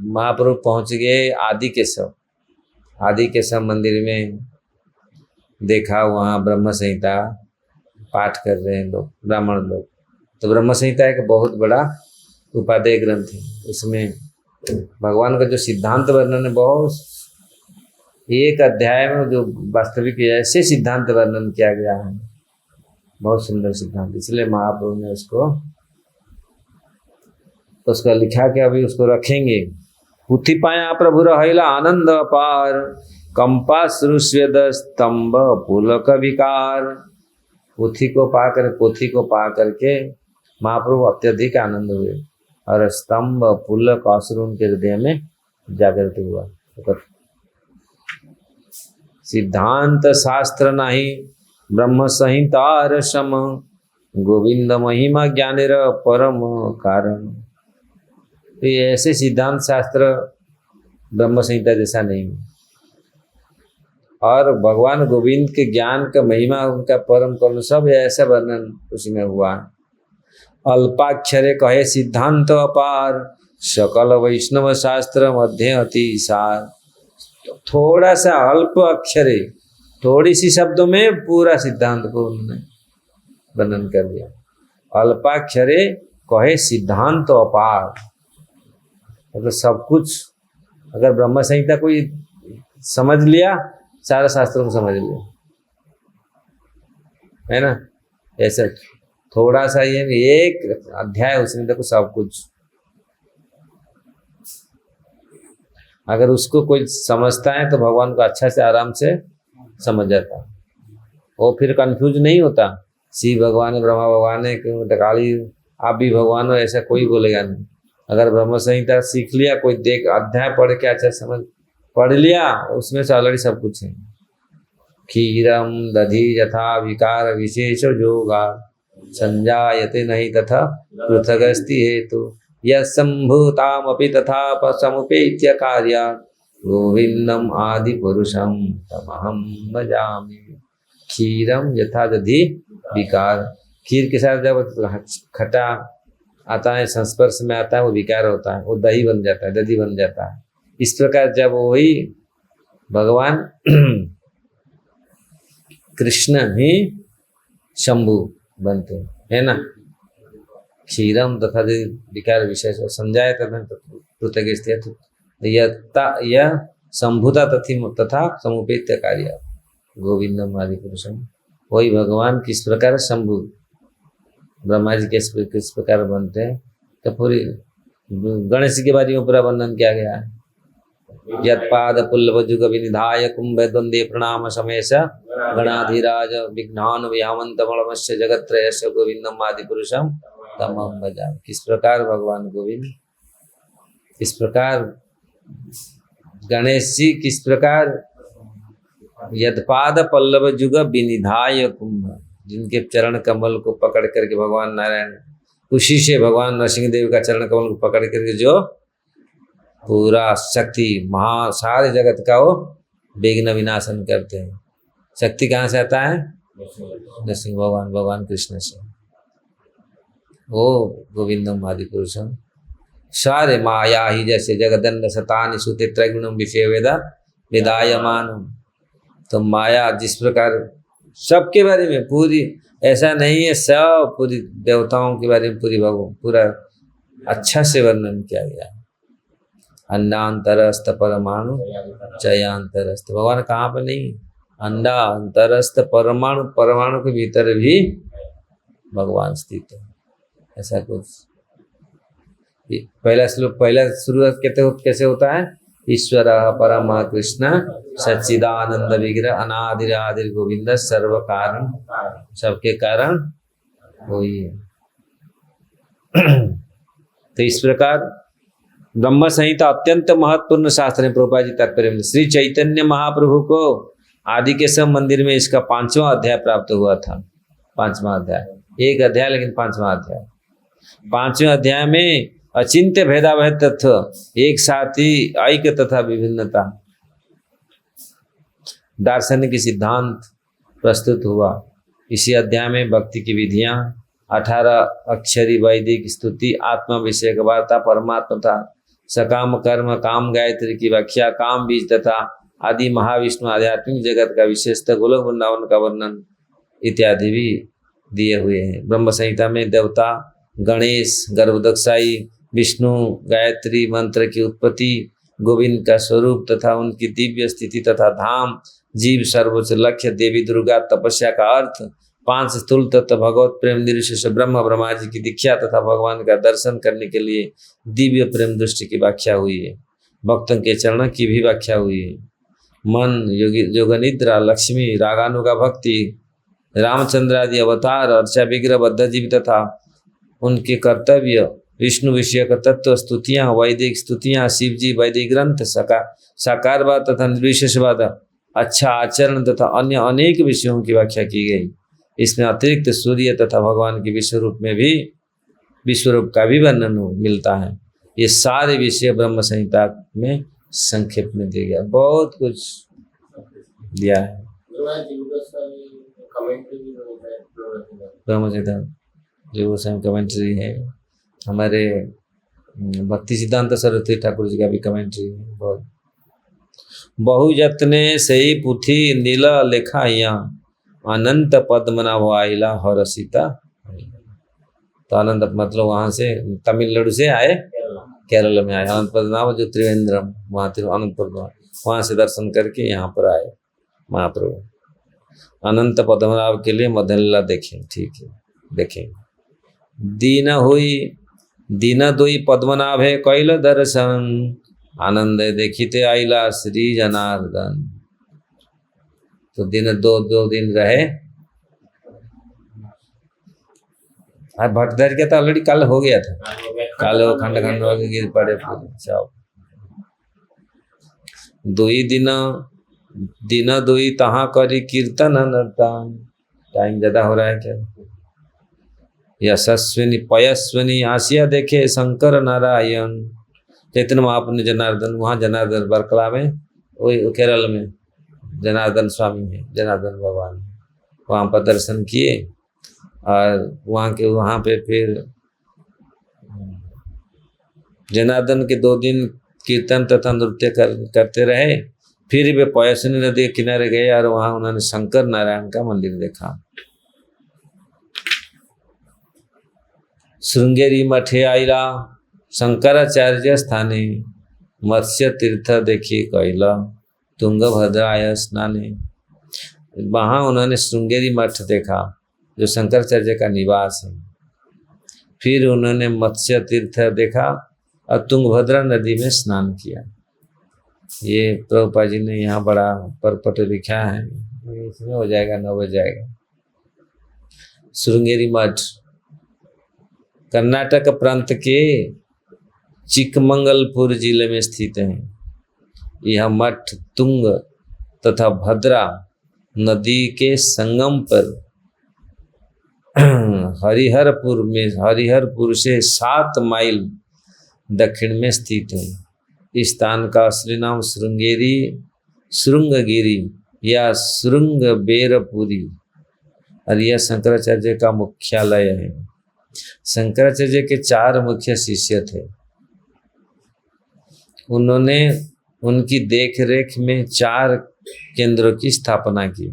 Speaker 1: महाप्रभु पहुंच गए आदि केशव मंदिर में। देखा वहाँ ब्रह्म संहिता पाठ कर रहे हैं लोग, ब्राह्मण लोग। तो ब्रह्म संहिता एक बहुत बड़ा उपादेय ग्रंथ है। उसमें भगवान का जो सिद्धांत वर्णन है, बहुत एक अध्याय में जो वास्तविक ऐसे सिद्धांत वर्णन किया गया है, बहुत सुंदर सिद्धांत। इसलिए महाप्रभु ने उसका लिखा कि अभी उसको रखेंगे। पुथि पाया प्रभु रहिला आनंद अपार, कंपा श्रुष्यद स्तंभ पुलक विकार। पोथी को पा करके महाप्रभु अत्यधिक आनंद हुए और स्तंभ पुलक अश्रु उनके हृदय में जागृत हुआ। सिद्धांत शास्त्र नहीं ब्रह्म संहिता रसम, गोविंद महिमा ज्ञानेर परम कारण। तो ये ऐसे सिद्धांत शास्त्र ब्रह्म संहिता जैसा नहीं है। और भगवान गोविंद के ज्ञान का महिमा, उनका परम करुण, सब ऐसा वर्णन उसी में हुआ। अल्पाक्षरे कहे सिद्धांत अपार, सकल वैष्णव शास्त्र मध्य अति सार। तो थोड़ा सा अल्प अक्षरे, थोड़ी सी शब्दों में पूरा सिद्धांत को उन्होंने वर्णन कर दिया। अल्पाक्षरे कहे सिद्धांत अपार, मतलब सब कुछ। अगर ब्रह्म संहिता कोई समझ लिया, सारा शास्त्रों को समझ लिया, है ना। ऐसा थोड़ा सा ये एक अध्याय, उसमें देखो सब कुछ। अगर उसको कोई समझता है तो भगवान को अच्छा से आराम से समझ जाता है, वो फिर कंफ्यूज नहीं होता। शिव भगवान है, ब्रह्मा भगवान है, क्यों काली आप भी भगवान हो, ऐसा कोई बोलेगा नहीं। अगर ब्रह्म संहिता सीख लिया, कोई देख अध्याय पढ़ के अच्छा समझ पढ़ लिया, उसमें से ऑलरेडी सब कुछ है। क्षीरम दधि यथा विकार विशेष जोगा, संजायते नहीं तथा पृथगस्ति हेतु, यम्भूतामपि तथा समुपेत्य कार्या, गोविंदम आदि पुरुषम तमहम भजामि। क्षीरम यथा दधि विकार, खीर के साथ जब खटा आता है, संस्पर्श में आता है, वो विकार होता है, वो दही बन जाता है, दधि बन जाता है। इस प्रकार जब वही भगवान कृष्ण ही शंभु बनते हैं, है ना। क्षीरम तथा विकार विशेष संजाय यह संभुता तथा समुपेत्य कार्य, गोविंदम आदि पुरुषम। वही भगवान किस प्रकार शंभु, ब्रह्मा जी किस प्रकार बनते हैं, तो पूरी गणेश जी के बारे में पूरा वर्णन किया गया है। यत्पाद पुल्लव जुग विनिधाय कुंभ द्वंद्वे प्रणाम समेश, गणाधिराज विघ्नान व्यामंत मलमस्य जगत्रयस्य, गोविंदम आदि पुरुषम तमहम भजामि। किस प्रकार भगवान गोविंद, किस प्रकार गणेश जी, किस प्रकार यत्पाद पल्लव जुग विनिधाय कुंभ, जिनके चरण कमल को पकड़ करके भगवान नारायण, उसी से भगवान नरसिंह देव का चरण कमल को पकड़ करके जो पूरा शक्ति महा सारे जगत का वो विघ्न विनाशन करते हैं। शक्ति कहाँ से आता है? नरसिंह भगवान, भगवान कृष्ण से। वो गोविंदम आदि पुरुषम सारे माया ही जैसे जगदंड शतानि सुते त्रैगुणम विषय वेदा विदायमान। तो माया जिस प्रकार सबके बारे में पूरी, ऐसा नहीं है सब पूरी देवताओं के बारे में पूरा अच्छा से वर्णन किया गया। अंडांतरस्थ परमाणु चयांतरस्थ, भगवान कहाँ पे नहीं, अंडा अंतरस्थ परमाणु, परमाणु के भीतर भी भगवान स्थित है। ऐसा कुछ पहला श्लोक, पहला शुरुआत कैसे होता है? ईश्वर परम कृष्ण सच्चिदानंद विग्रह अनादिर आदिर गोविंद सर्व कारण, सबके कारण वही है। तो इस प्रकार ब्रह्म संहिता अत्यंत महत्वपूर्ण शास्त्र है। प्रभुपाद जी तात्पर्य में श्री चैतन्य महाप्रभु को आदि केशव मंदिर में इसका 5वां अध्याय प्राप्त हुआ था। 5वां अध्याय, एक अध्याय लेकिन 5वां अध्याय। 5वें अध्याय में अचिंत्य भेदाभेद तत्व, एक साथ ही ऐक्य तथा विभिन्नता, दार्शनिक सिद्धांत प्रस्तुत हुआ। इसी अध्याय में भक्ति की विधियां, 18 अक्षरी वैदिक स्तुति, आत्मा विषय वार्ता, परमात्मा तथा सकाम कर्म, काम गायत्री की व्याख्या, काम बीज तथा आदि महाविष्णु आध्यात्मिक जगत का विशेषतः गोलोक वृंदावन का वर्णन इत्यादि भी दिए हुए हैं। ब्रह्म संहिता में देवता गणेश, गर्भदक्षाई, विष्णु, गायत्री मंत्र की उत्पत्ति, गोविंद का स्वरूप तथा उनकी दिव्य स्थिति तथा धाम, जीव सर्वोच्च लक्ष्य, देवी दुर्गा, तपस्या का अर्थ, 5 स्थूल तत्व, भगवत प्रेम, निर्विशेष ब्रह्म, ब्रह्मा जी की दीक्षा तथा भगवान का दर्शन करने के लिए दिव्य प्रेम दृष्टि की व्याख्या हुई है। भक्तों के चरण की भी व्याख्या हुई है। मन, योगनिद्रा, लक्ष्मी, रागानुगा भक्ति, रामचंद्र आदि अवतार, अर्चा विग्रह, बद्धजीव तथा उनके कर्तव्य, विष्णु विषय का तत्व, स्तुतियाँ, वैदिक स्तुतियाँ, शिव जी, वैदिक ग्रंथ, साकारवाद तथा निर्विशेषवाद, अच्छा आचरण तथा अन्य अनेक विषयों की व्याख्या की गई। इसमें अतिरिक्त सूर्य तथा भगवान के विश्वरूप में भी विश्वरूप का भी वर्णन मिलता है। ये सारे विषय ब्रह्म संहिता में संक्षेप में दिया गया, बहुत कुछ दिया है। ब्रह्म संहिता जो गोस्वामी कमेंट्री है, हमारे भक्ति सिद्धांत सरस्वती ठाकुर जी का भी कमेंट्री है। बहुत बहु यत्ने सही पुथी नीला लेखा यहाँ अनंत पद्मनाभ आइला हर सीता। तो अनंत मतलब वहाँ से तमिलनाडु से आए, केरल में आए, अनंत पद्मनाभ जो त्रिवेंद्रम, वहाँ अनंत पद्मनाभ, वहाँ से दर्शन करके यहाँ पर आए महाप्रभु। अनंत पद्मनाभ के लिए मदन लीला देखें, ठीक है, देखें। दीन दुई पद्मनाभ है कैल दर्शन, आनंद देखिते आइला श्री जनार्दन। तो दिन दो दिन रहे। भट्टधर के तो ऑलरेडी कल हो गया था, कल वो खंड खंड हो गिर पड़े पूरे। दुई दिन दुई तहाँ करी कीर्तन नर्तन। टाइम ज्यादा हो रहा है क्या? यशस्विनी पयस्विनी आसिया देखे शंकर नारायण। चैतन्य महाप्रभु जनार्दन, वहाँ जनार्दन बरकला में, वही केरल में जनार्दन स्वामी है, जनार्दन भगवान, वहाँ पर दर्शन किए। और वहाँ पे फिर जनार्दन के 2 दिन कीर्तन तथा नृत्य करते रहे। फिर वे पयस्विनी नदी के किनारे गए और वहाँ उन्होंने शंकर नारायण का मंदिर देखा। श्रृंगेरी मठे आइला शंकराचार्य स्थाने, मत्स्य तीर्थ देखी कैला तुंगभद्राय स्नाने। वहाँ उन्होंने श्रृंगेरी मठ देखा जो शंकराचार्य का निवास है। फिर उन्होंने मत्स्य तीर्थ देखा और तुंगभद्रा नदी में स्नान किया। ये प्रभुपाद जी ने यहाँ बड़ा परपट लिखा है, इसमें हो जाएगा 9 बज जाएगा। श्रृंगेरी मठ कर्नाटक प्रांत के चिकमंगलपुर जिले में स्थित है। यह मठ तुंग तथा भद्रा नदी के संगम पर हरिहरपुर से 7 माइल दक्षिण में स्थित है। इस स्थान का असली नाम श्रृंगगिरी या श्रृंगबेरपुरी, और यह शंकराचार्य का मुख्यालय है। शंकराचार्य के 4 मुख्य शिष्य थे। उन्होंने उनकी देखरेख में 4 केंद्रों की स्थापना की।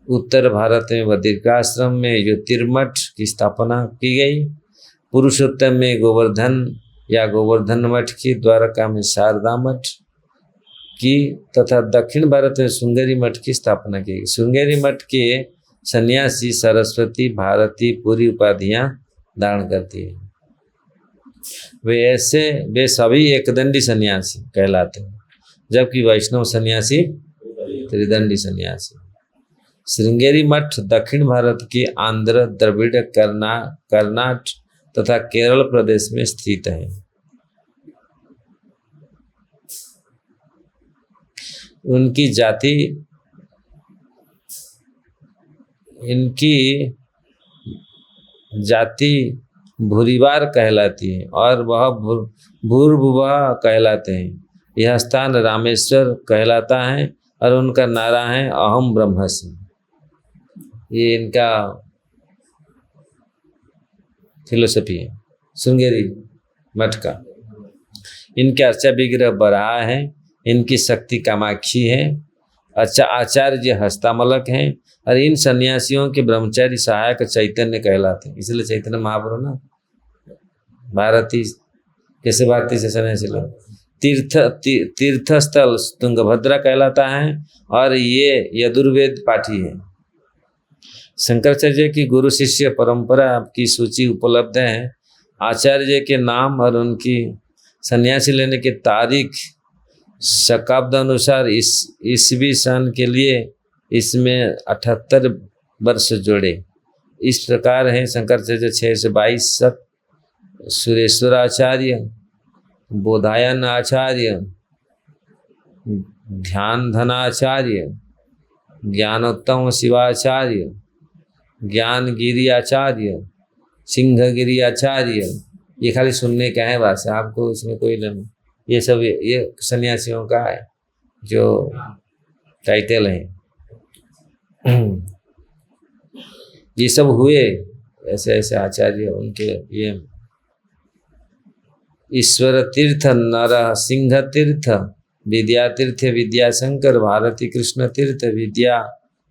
Speaker 1: उत्तर भारत में बद्रिकाश्रम में ज्योतिर्मठ की स्थापना की गई, पुरुषोत्तम में गोवर्धन या गोवर्धन मठ की, द्वारका में शारदा मठ की तथा दक्षिण भारत में श्रृंगेरी मठ की स्थापना की गई। श्रृंगेरी मठ के सन्यासी सरस्वती भारती पूरी उपाधियां धारण करती है। वे सभी एकदंडी सन्यासी कहलाते हैं, जबकि वैष्णव सन्यासी त्रिदंडी सन्यासी। श्रृंगेरी मठ दक्षिण भारत के आंध्र, द्रविड़, कर्नाटक तथा केरल प्रदेश में स्थित है। इनकी जाति भूरिवार कहलाती है और वह भूर्भुवा कहलाते हैं। यह स्थान रामेश्वर कहलाता है और उनका नारा है अहम ब्रह्मास्मि। ये इनका फिलोसफी है श्रृंगेरी मठ का। इनके अर्चा विग्रह बराह है, इनकी शक्ति कामाक्षी है। अच्छा आचार्य हस्तामलक हैं, और इन सन्यासियों के ब्रह्मचारी सहायक चैतन्य कहलाते, इसलिए चैतन्य महाप्रभु ना भारती कैसे भारती से सन्यासी लोग तीर्थ स्थल तुंगभद्रा कहलाता है, और ये यजुर्वेद पाठी है। शंकराचार्य की गुरु शिष्य परंपरा की सूची उपलब्ध है। आचार्य के नाम और उनकी सन्यासी लेने की तारीख शकाब्द अनुसार ईसवी सन के लिए इसमें 78 वर्ष जोड़े। इस प्रकार है शंकराचार्य 622 शक, सुरेश्वराचार्य, बोधायन आचार्य, ध्यान धनाचार्य, ज्ञानोत्तम शिवाचार्य, ज्ञानगिरी आचार्य, सिंहगिरी आचार्य। ये खाली सुनने का है बात से, आपको इसमें कोई नहीं। ये सब ये सन्यासियों का है जो टाइटल है। ये सब हुए ऐसे ऐसे आचार्य उनके। ये ईश्वर तीर्थ, नर सिंह तीर्थ, विद्या तीर्थ विद्याशंकर, भारती कृष्ण तीर्थ,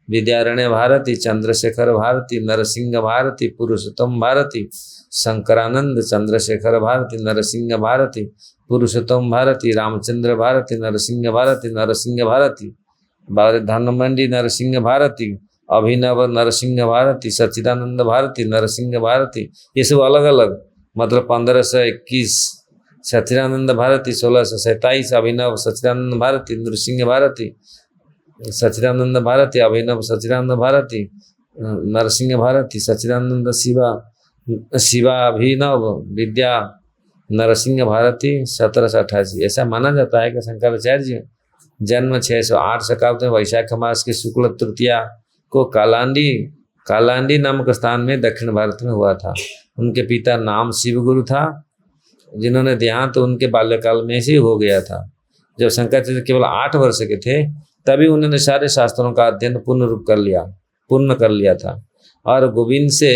Speaker 1: विद्यारण्य भारती, चंद्रशेखर भारती, नरसिंह भारती, पुरुषोत्तम भारती, शंकरानंद, चंद्रशेखर भारती, नरसिंह भारती, पुरुषोत्तम भारती, रामचंद्र भारती, नरसिंह भारती, नरसिंह भारती, धनमंडी नरसिंह भारती, अभिनव नरसिंह भारती, सच्चिदानंद भारती, नरसिंह भारती। ये सब अलग अलग, मतलब 1521 सच्चिदानंद भारती, 1627 अभिनव सच्चिदानंद भारती, नरसिंह भारती, सच्चिदानंद भारती, अभिनव सच्चिदानंद भारती, नरसिंह भारती, सच्चिदानंद शिवा अभिनव विद्या नरसिंह भारती, 1788। ऐसा माना जाता है कि शंकराचार्य जन्म 608 शकाब्द में वैशाख मास की शुक्ल तृतीया को कालांडी नामक स्थान में दक्षिण भारत में हुआ था। उनके पिता नाम शिवगुरु था, जिन्होंने देहांत उनके बाल्यकाल में ही हो गया था। जब शंकराचार्य केवल 8 वर्ष के थे तभी उन्होंने सारे शास्त्रों का अध्ययन पूर्ण कर लिया था और गोविंद से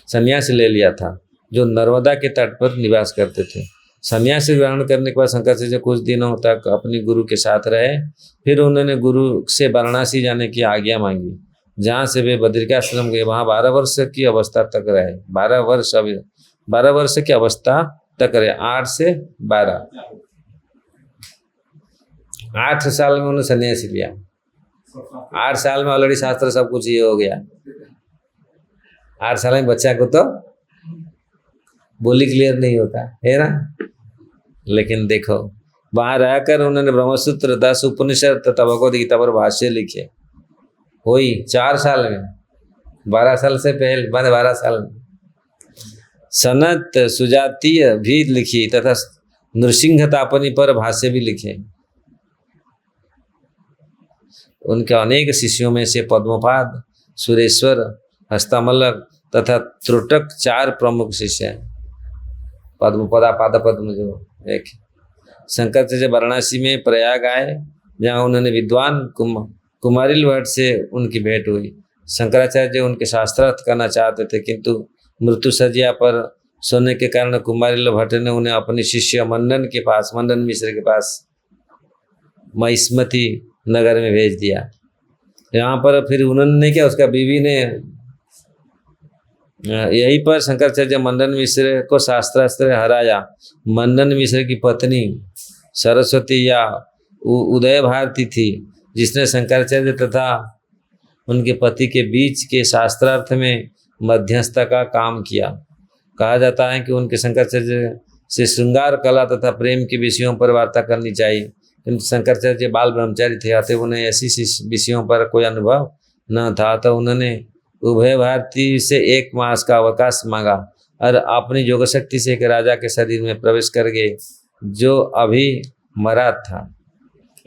Speaker 1: संन्यास ले लिया था, जो नर्मदा के तट पर निवास करते थे। संन्यास ग्रहण करने के बाद शंकराचार्य कुछ दिनों तक अपने गुरु के साथ रहे। फिर उन्होंने गुरु से वाराणसी जाने की आज्ञा मांगी, जहाँ से वे बद्रिकाश्रम गए। वहाँ 12 वर्ष की अवस्था तक रहे। 12 वर्ष की अवस्था तक रहे, 8 से 12। 8 साल में उन्होंने सन्यासी लिया। 8 साल में ऑलरेडी शास्त्र सब कुछ ये हो गया। 8 साल में बच्चा को तो बोली क्लियर नहीं होता है ना। लेकिन देखो वहां रहकर उन्होंने ब्रह्मसूत्र, 10 उपनिषद तथा भगवद गीता पर भाष्य लिखे। हुई 4 साल में, 12 साल से पहले 12 साल में सनत सुजातीय भी लिखी तथा नृसिंह तापनी पर भाष्य भी लिखे। उनके अनेक शिष्यों में से पद्मपाद, सुरेश्वर, हस्तामलक तथा त्रुटक 4 प्रमुख शिष्य हैं। पद्मपदा पादपद्म जो एक। शंकराचार्य वाराणसी में प्रयाग आए, जहाँ उन्होंने विद्वान कुमारिल भट्ट से उनकी भेंट हुई। शंकराचार्य उनके शास्त्रार्थ करना चाहते थे, किंतु मृत्यु सज्जा पर सोने के कारण कुमारिल भट्ट ने उन्हें अपने शिष्य मंडन मिश्र के पास महिष्मती नगर में भेज दिया। यहाँ पर फिर उन्होंने क्या, उसका बीवी ने यहीं पर शंकराचार्य मंडन मिश्र को शास्त्रास्त्र हराया। मंडन मिश्र की पत्नी सरस्वती या उदय भारती थी, जिसने शंकराचार्य तथा उनके पति के बीच के शास्त्रार्थ में मध्यस्थता का काम किया। कहा जाता है कि उनके शंकराचार्य से श्रृंगार कला तथा प्रेम के विषयों पर वार्ता करनी चाहिए, किंतु शंकराचार्य बाल ब्रह्मचारी थे, अतः उन्हें ऐसी विषयों पर कोई अनुभव न था। तो उन्होंने उभय भारती से 1 मास का अवकाश मांगा और अपनी योग शक्ति से एक राजा के शरीर में प्रवेश कर गए, जो अभी मरा था।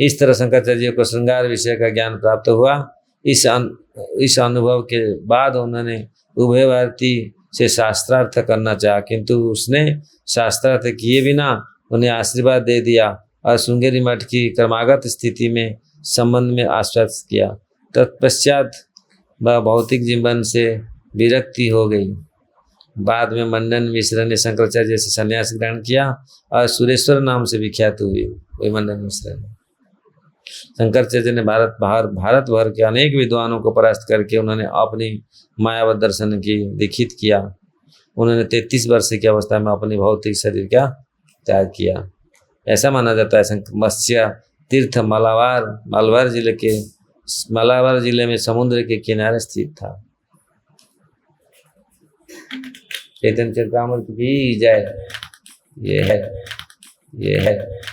Speaker 1: इस तरह शंकराचार्य को श्रृंगार विषय का ज्ञान प्राप्त हुआ। इस अनुभव के बाद उन्होंने उभय भारती से शास्त्रार्थ करना चाहा, किंतु उसने शास्त्रार्थ किए बिना उन्हें आशीर्वाद दे दिया और श्रृंगेरी मठ की क्रमागत स्थिति में संबंध में आश्वस्त किया। तत्पश्चात वह भौतिक जीवन से विरक्ति हो गई। बाद में मंडन मिश्र ने शंकराचार्य से संन्यास ग्रहण किया और सुरेश्वर नाम से विख्यात हुए वही मंडन मिश्र ने। शंकराचार्य ने भारत भर के अनेक विद्वानों को परास्त करके उन्होंने अपनी मायावत दर्शन की दीक्षित किया। उन्होंने 33 वर्ष की अवस्था में अपनी भौतिक शरीर का त्याग किया। ऐसा माना जाता है मत्स्य तीर्थ मालाबार जिले में समुद्र के किनारे स्थित था। चैतन्य चरितामृत की जय। ये है